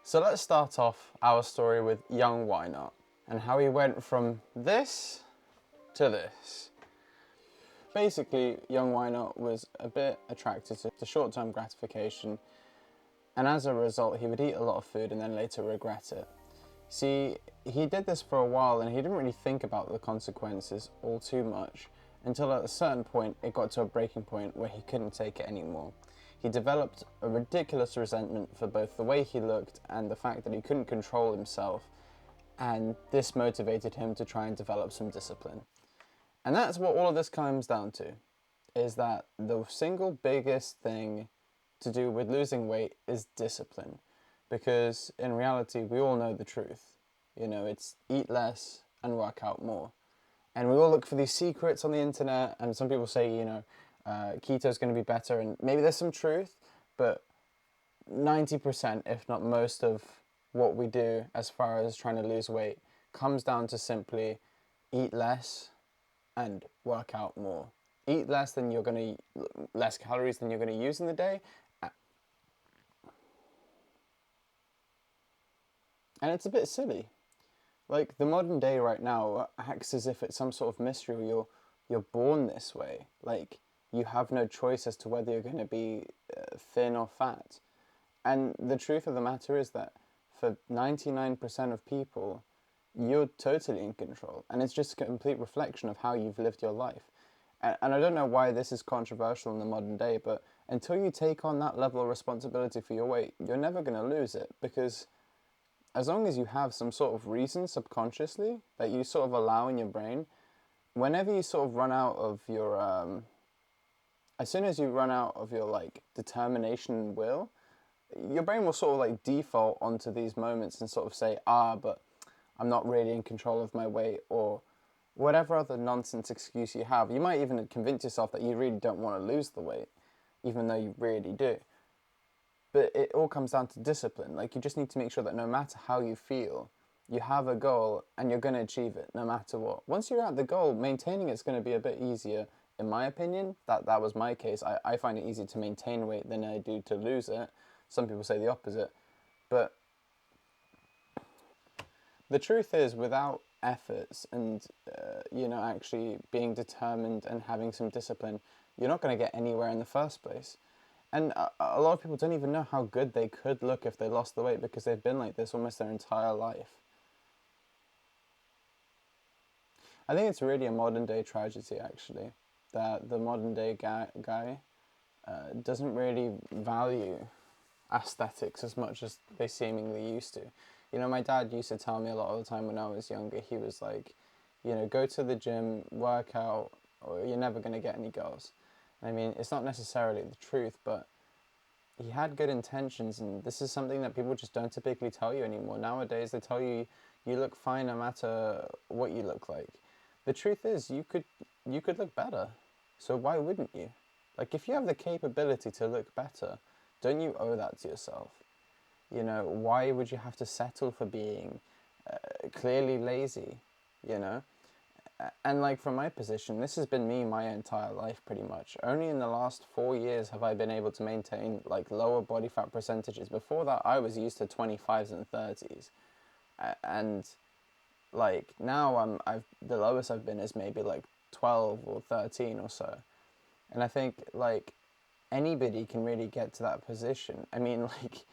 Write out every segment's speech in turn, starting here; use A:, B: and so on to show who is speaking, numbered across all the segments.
A: So let's start off our story with young Wynot and how he went from this to this. Basically, young Wynot was a bit attracted to short-term gratification, and as a result, he would eat a lot of food and then later regret it. See, he did this for a while and he didn't really think about the consequences all too much until at a certain point it got to a breaking point where he couldn't take it anymore. He developed a ridiculous resentment for both the way he looked and the fact that he couldn't control himself, and this motivated him to try and develop some discipline. And that's what all of this comes down to, is that the single biggest thing to do with losing weight is discipline. Because in reality, we all know the truth. You know, it's eat less and work out more. And we all look for these secrets on the internet, and some people say, keto is going to be better, and maybe there's some truth, but 90%, if not most of what we do as far as trying to lose weight comes down to simply eat less and work out more. Eat less than less calories than you're going to use in the day. And it's a bit silly. Like, the modern day right now acts as if it's some sort of mystery, or you're born this way. Like, you have no choice as to whether you're going to be thin or fat. And the truth of the matter is that for 99% of people, you're totally in control. And it's just a complete reflection of how you've lived your life. And I don't know why this is controversial in the modern day, but until you take on that level of responsibility for your weight, you're never going to lose it. Because as long as you have some sort of reason subconsciously that you sort of allow in your brain, whenever you sort of run out of your, as soon as you run out of your like determination and will, your brain will sort of like default onto these moments and sort of say, but I'm not really in control of my weight, or whatever other nonsense excuse you have. You might even convince yourself that you really don't want to lose the weight, even though you really do. But it all comes down to discipline. Like, you just need to make sure that no matter how you feel, you have a goal and you're going to achieve it no matter what. Once you're at the goal, maintaining it's going to be a bit easier, in my opinion. That was my case. I find it easier to maintain weight than I do to lose it. Some people say the opposite. But the truth is, without efforts and, actually being determined and having some discipline, you're not going to get anywhere in the first place. And a lot of people don't even know how good they could look if they lost the weight, because they've been like this almost their entire life. I think it's really a modern day tragedy, actually, that the modern day guy doesn't really value aesthetics as much as they seemingly used to. You know, my dad used to tell me a lot of the time when I was younger, he was like, go to the gym, work out, or you're never going to get any girls. I mean, it's not necessarily the truth, but he had good intentions, and this is something that people just don't typically tell you anymore. Nowadays, they tell you you look fine no matter what you look like. The truth is, you could look better, so why wouldn't you? Like, if you have the capability to look better, don't you owe that to yourself? Why would you have to settle for being clearly lazy, And like, from my position, this has been me my entire life pretty much. Only in the last 4 years have I been able to maintain like lower body fat percentages. Before that, I was used to 25s and 30s. And like now the lowest I've been is maybe like 12 or 13 or so. And I think like anybody can really get to that position. I mean, like,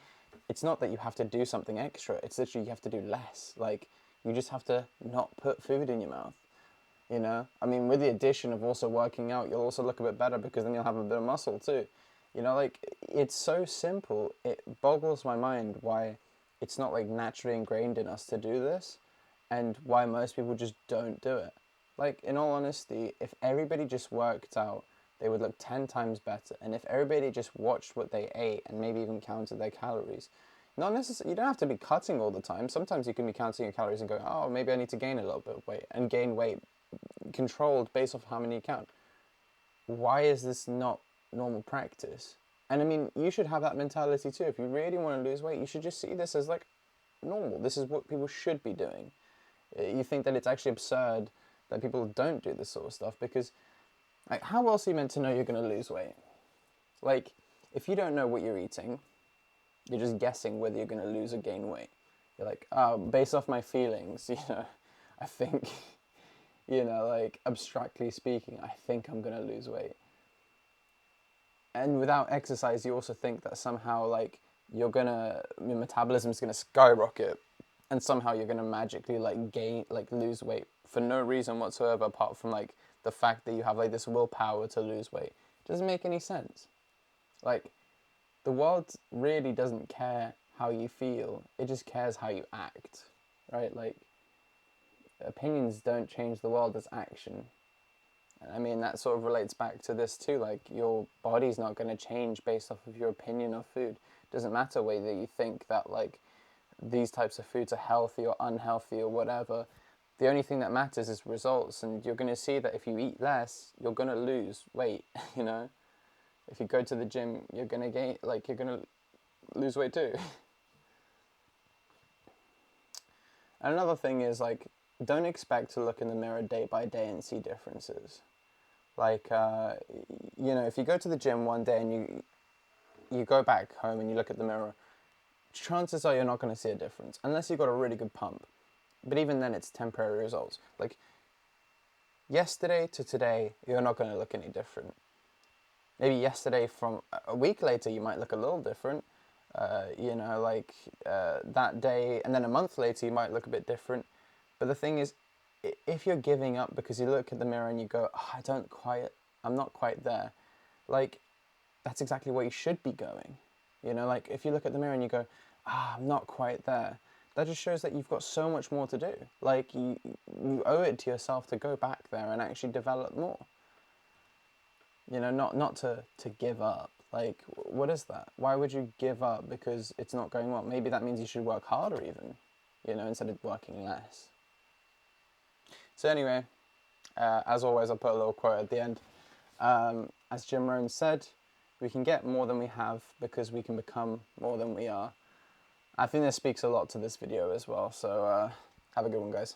A: it's not that you have to do something extra. It's literally you have to do less. Like, you just have to not put food in your mouth. I mean, with the addition of also working out, you'll also look a bit better, because then you'll have a bit of muscle too. Like, it's so simple. It boggles my mind why it's not like naturally ingrained in us to do this, and why most people just don't do it. Like, in all honesty, if everybody just worked out, they would look 10 times better. And if everybody just watched what they ate and maybe even counted their calories, not necessarily, you don't have to be cutting all the time. Sometimes you can be counting your calories and going, maybe I need to gain a little bit of weight, and gain weight controlled based off how many you count. Why is this not normal practice? And I mean, you should have that mentality too. If you really want to lose weight, you should just see this as like normal. This is what people should be doing. You think that it's actually absurd that people don't do this sort of stuff, because like, how else are you meant to know you're going to lose weight? Like, if you don't know what you're eating, You're just guessing whether you're going to lose or gain weight. You're like, oh, based off my feelings, I think, like abstractly speaking, I think I'm going to lose weight. And without exercise, you also think that somehow like your metabolism is gonna skyrocket, and somehow you're gonna magically lose weight for no reason whatsoever, apart from like the fact that you have like this willpower to lose weight. It doesn't make any sense. Like, the world really doesn't care how you feel; it just cares how you act, right? Like, opinions don't change the world as action. I mean, that sort of relates back to this too. Like, your body's not going to change based off of your opinion of food. It doesn't matter whether you think that like these types of foods are healthy or unhealthy or whatever. The only thing that matters is results, and you're going to see that if you eat less, you're going to lose weight. If you go to the gym, you're going to you're going to lose weight too. And another thing is, like, don't expect to look in the mirror day by day and see differences. Like, if you go to the gym one day and you go back home and you look at the mirror, chances are you're not going to see a difference, unless you've got a really good pump. But even then, it's temporary results. Like, yesterday to today, you're not going to look any different. Maybe yesterday from a week later, you might look a little different. That day, and then a month later, you might look a bit different. But the thing is, if you're giving up because you look at the mirror and you go, oh, I'm not quite there, like, that's exactly where you should be going. Like, if you look at the mirror and you go, I'm not quite there, that just shows that you've got so much more to do. Like, you owe it to yourself to go back there and actually develop more. Not to give up. Like, what is that? Why would you give up because it's not going well? Maybe that means you should work harder even, instead of working less. So anyway, as always, I'll put a little quote at the end. As Jim Rohn said, we can get more than we have because we can become more than we are. I think this speaks a lot to this video as well. So have a good one, guys.